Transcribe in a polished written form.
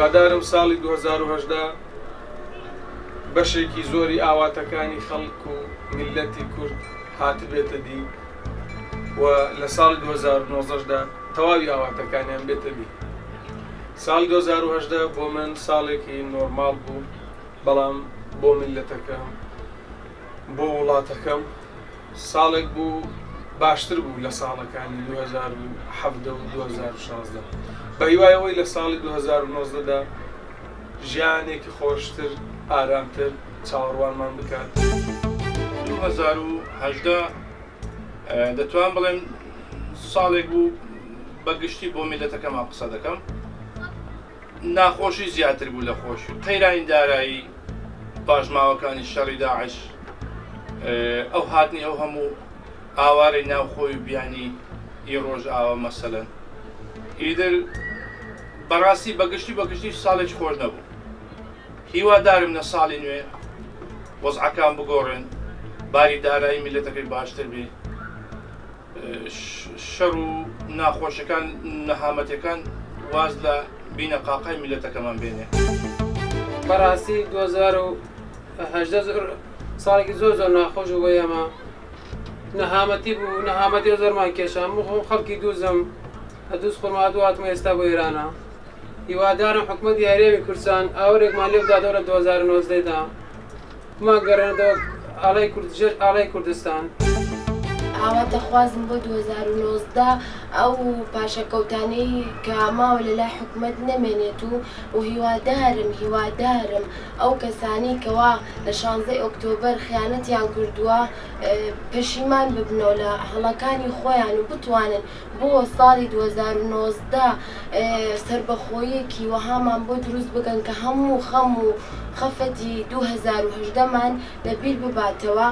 هیوادارم ساڵی 2010 بەشێکی زۆری ئاواتەکانی خەڵک و میلەتی کورد هاتبێتە دی و لە ساڵی 2019دا تەواوی ئاواتەکانیان بێتە بی. ساڵی 2010 بۆ من ساڵێکی نۆرماڵ بوو، بەڵام بۆ میلەتەکەم بۆ وڵاتەکەم ساڵێک بوو باشتر بوو لە ساڵەکانی 2017 و 2016. بە هیوایەوەی لە ساڵی 2019دا ژیانێکی خۆشتر ئارامتر چاوەڕوانمان بکات. 2018 دەتوان بڵێم ساڵێک بوو بەگشتی بۆ میلەتەکەمان قسە دەکەم. ناخۆشی زیاتر بوو لە خۆشی قەیرانی دارایی پاژماوەکانی شەڕی داعش، ئەو هاتنی ئەو هەموو ئاوارەی ناوخۆی و بیانی ڕۆژ ئاوە مەسەلەن ئیدر بەڕاستی بەگشتی ساڵێکی خۆش نەبوو. هیوادارم لە ساڵی نوێ وەزعەکان بگۆڕێن، باری دارایی میلەتەکەی باشتر بێ، شەڕ و ناخۆشەکان نەهامەتەکان واز لە بینە قاقای میلەتەکەمان بێنێ. بەڕاستی 2018 ساڵێکی زۆر ناخۆش بۆ ئێمە، نەهامەتی بوو، نەهامەتی زۆرمان کێشان خەڵکی دووزم دووس خورما دواتمە ئێستا بۆ ئێرانە. هیوادارم حکومەتی هەرێمی کوردستان ئاورێکمان لێ بداتەوە لە 2019دا بمان گەڕێنەوە ئاڵای کوردستان. ئاواتەخوازم بۆ 2019 ئەو پاشەکەوتانەی کە ماوە لەلای حکومەت نەمێنێت و هیوادارم ئەو کەسانی کەوا لە 16 ئۆکتۆبەر خیانەتیان کردووە پەشیمان ببنەوە لە هەڵەکانی خۆیان و بتوانن بۆ ساڵی 2019 سربەخۆیەکی وەهامان بۆ دروست بکەن کە هەموو خەم و خەفەتی 2018مان لەبیر بباتەوە.